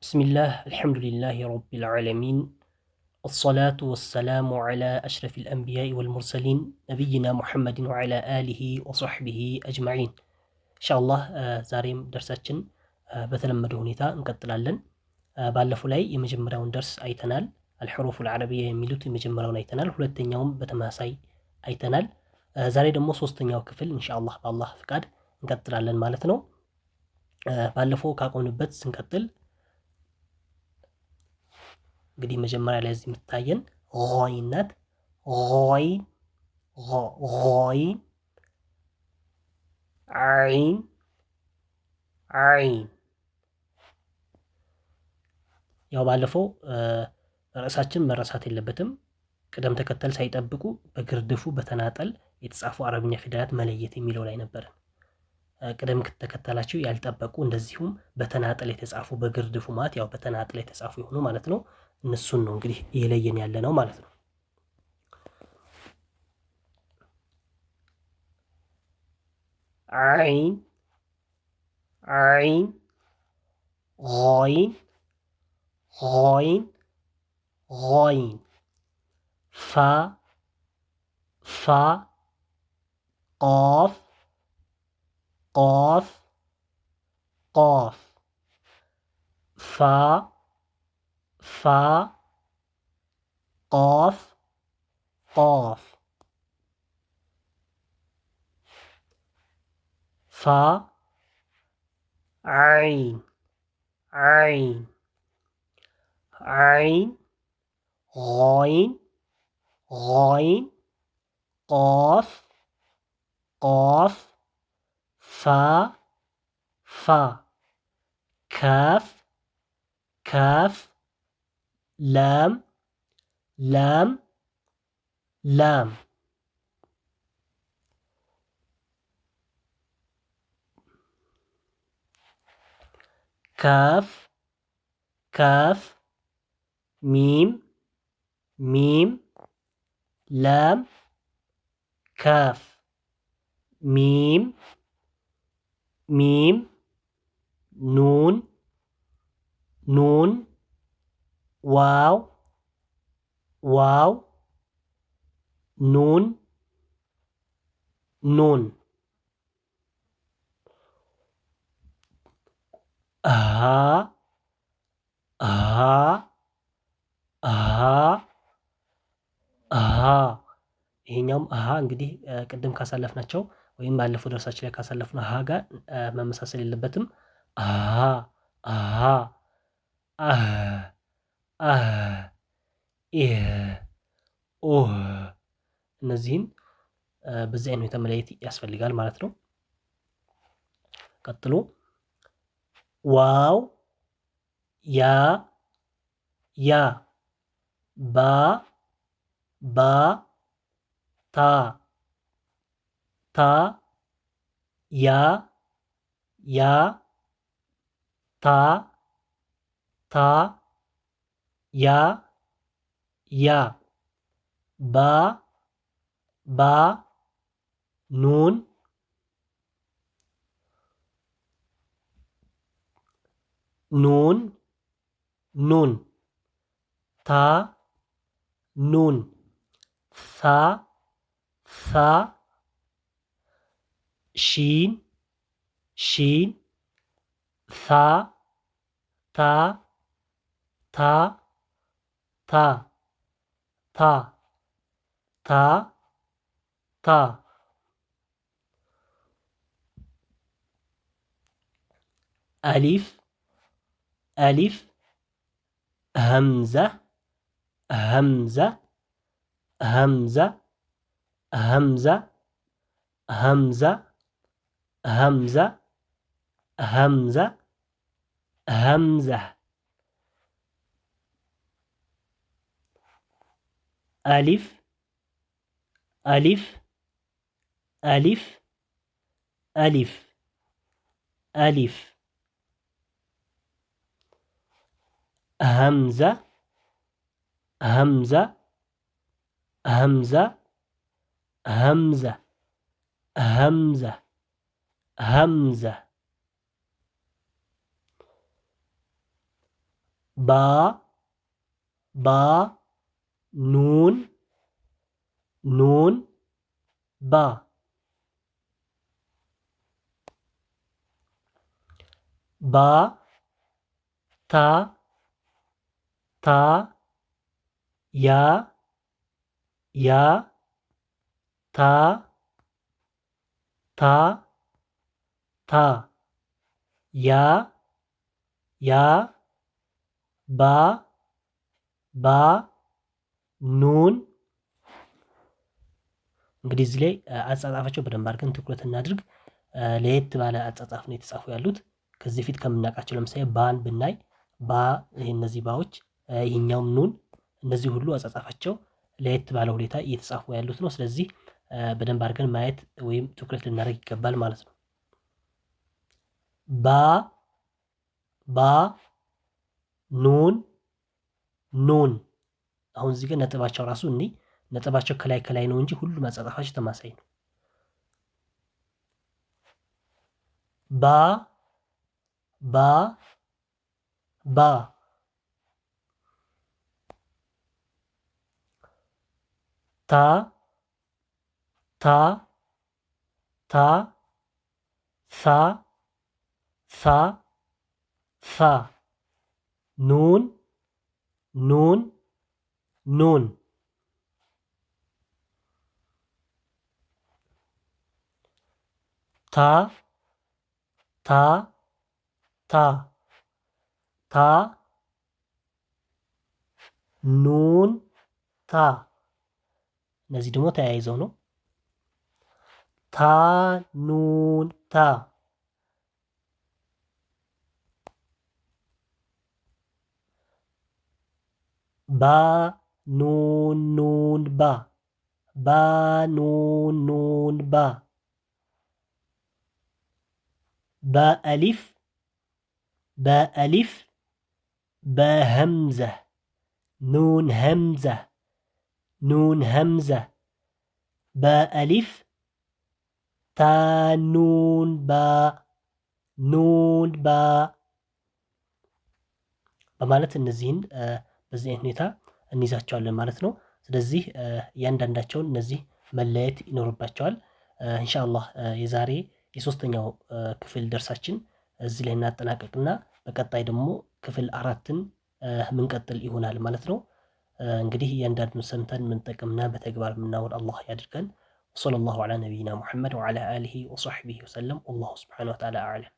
بسم الله الحمد لله رب العالمين الصلاة والسلام على أشرف الأنبياء والمرسلين نبينا محمد وعلى آله وصحبه أجمعين إن شاء الله زاريم درساتشن بتلمدو ሁኔታ እንቀጥላለን ባለፈው ላይ የመጀመሪያውን ደርስ አይተናል الحروف العربية የሚሉት የመጀመሪያውን አይተናል ሁለተኛውም በተመሳሳይ አይተናል ዛሬ ደግሞ ሶስተኛው ክፍል ኢንሻአላህ በአላህ ፍቃድ እንቀጥላለን ማለት ነው ባለፈው ካቆምንበት ስንቀጥል እንግዲህ መጀመሪያ ላይ እዚህ የምታየን ሆይነት ሆይ ሆይ አይን አይን ያው ባለፈው ርዕሳችን መረሳት የለበትም ቅደም ተከተል ሳይጠብቁ በግርድፉ በተናጠል የተጻፉ አረብኛ ፊደላት መለየት የሚለው ላይ ነበር ቅደም ተከተላቸው ያልጠበቁ እንደዚሁም በተናጠል የተጻፉ በግርድፉ ማለት ያው በተናጠል የተጻፉ ይሆኑ ማለት ነው እነሱን ነው እንግዲህ እየለየን ያለ ነው ማለት ነው አይን አይን غين غين غين فا فا قاف قاف قاف فا فا قاف قاف فا عين عين عين غين غين قاف قاف فا فا كاف كاف لام لام لام كاف كاف ميم ميم لام كاف ميم ميم نون نون واو واو نون نون ها ها ها ها ይሄኛውም አሃ እንግዲህ ቅድም ካሳለፍናቸው ወይም ባለፈው ደርሳችን ላይ ካሳለፍነው አሃ ጋር መመሳሰል የለበትም አሃ አሃ አህ አህ ኢህ ኦህ እነዚህን በዚህ አይነት መለየት ያስፈልጋል ማለት ነው ቀጥሎ ዋው ያ ያ ባ ባ ታ ታ ያ ያ ታ ታ ያ ያ ባ ባ ኑን ኑን ኑን ታ ኑን ሳ ሳ ሺን ሺን ሳ ታ ታ ታ ታ ታ ታ አሊፍ አሊፍ همزة همزة همزة همزة همزة همزة همزة همزة ألف ألف ألف ألف ألف همزة همزة همزة همزة همزة همزة با با نون نون با با تا تا یا یا تا تا تا یا ያ ባ ባ ኑን። እንግዲህ እዚህ ላይ አጻጻፋቸው በደንብ አድርገን ትኩረት እናድርግ። ለየት ባለ አጻጻፍ ነው የተጻፉ ያሉት። ከዚህ ፊት ከምናውቃቸው ለምሳሌ ባን ብናይ ባ፣ እነዚህ ባዎች፣ ይሄኛውም ኑን፣ እነዚህ ሁሉ አጻጻፋቸው ለየት ባለ ሁኔታ እየተጻፉ ያሉት ነው። ስለዚህ በደንብ አድርገን ማየት ወይም ትኩረት ልናደርግ ይገባል ማለት ነው። ባ ባ ኑን ኑን። አሁን እዚህ ጋር ነጥባቸው ራሱ ነጥባቸው ከላይ ከላይ ነው እንጂ ሁሉም አጻጻፋቸው ተማሳይ ነው። ባ ባ ባ ታ ታ ታ ሳ ሳ ሳ ኑን ኑን ኑን። ታ ታ ታ ታ ኑን ታ። እነዚህ ደግሞ ተያይዘው ነው። ታ ኑን ታ። ባ ኑን ኑን ባ ባ ኑን ኑን ባ። በአሊፍ በአሊፍ በሀምዘ ኑን ሀምዘ ኑን ሀምዘ በአሊፍ ታኑን ባ ኑን ባ በማለት እነዚህን በዚህ አይነት ሁኔታ እንይዛቸዋለን ማለት ነው። ስለዚህ እያንዳንዳቸውን እነዚህ መለየት ይኖርባቸዋል። ኢንሻአላህ የዛሬ የሶስተኛው ክፍል ደርሳችን እዚህ ላይ እናጠናቀቅና በቀጣይ ደግሞ ክፍል 4ን ምንቀጥል ይሆናል ማለት ነው። እንግዲህ እያንዳንዱን ሰምተን ምንጠቅምና በተግባር የምናውል አላህ ያድርገን። ወሰለላሁ ዐላ ነቢይና ሙሐመድ ወዐላ አሊሂ ወሰሕቢሂ ወሰለም። ወላሁ ሱብሓነሁ ወተዓላ አዕለም።